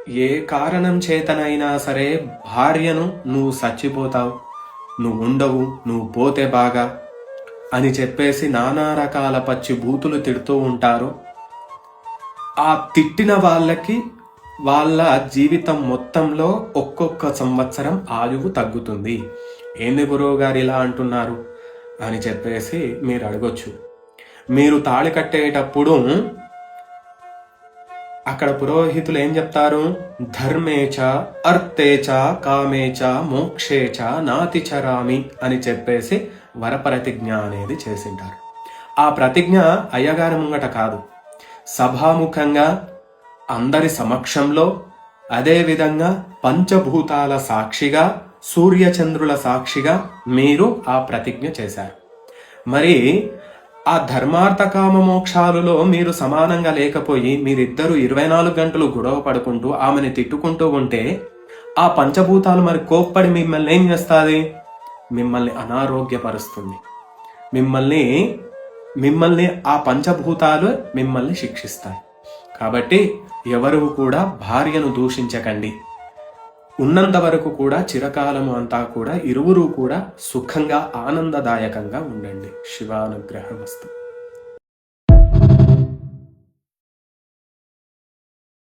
ఏ కారణం చేతనైనా సరే భార్యను నువ్వు చచ్చిపోతావు, నువ్వు ఉండవు, నువ్వు పోతే బాగా అని చెప్పేసి నానా రకాల పచ్చి బూతులు తిడుతూ ఉంటారు. ఆ తిట్టిన వాళ్ళకి వాళ్ళ జీవితం మొత్తంలో ఒక్కొక్క సంవత్సరం ఆయువు తగ్గుతుంది. ఏంది గురువు గారు ఇలా అంటున్నారు అని చెప్పేసి మీరు అడగొచ్చు. మీరు తాళి కట్టేటప్పుడు అక్కడ పురోహితులు ఏం చెప్తారు? ధర్మేచ అర్థేచ కామేచ మోక్షేచ నాతి చరామి అని చెప్పేసి వరప్రతిజ్ఞ అనేది చేసింటారు. ఆ ప్రతిజ్ఞ అయ్యగారి ముంగట కాదు, సభాముఖంగా అందరి సమక్షంలో, అదేవిధంగా పంచభూతాల సాక్షిగా, సూర్యచంద్రుల సాక్షిగా మీరు ఆ ప్రతిజ్ఞ చేశారు. మరి ఆ ధర్మార్థ కామ మోక్షాలలో మీరు సమానంగా లేకపోయి మీరిద్దరూ 24 గంటలు గొడవ పడుకుంటూ ఆమెని తిట్టుకుంటూ ఉంటే ఆ పంచభూతాలు మరి కోప్పడి మిమ్మల్ని ఏం చేస్తుంది? మిమ్మల్ని అనారోగ్యపరుస్తుంది. మిమ్మల్ని ఆ పంచభూతాలు మిమ్మల్ని శిక్షిస్తాయి. కాబట్టి ఎవరు కూడా భార్యను దూషించకండి. ఉన్నంత వరకు కూడా చిరకాలము అంతా కూడా ఇరువురు కూడా సుఖంగా ఆనందదాయకంగా ఉండండి. శివానుగ్రహమస్తు.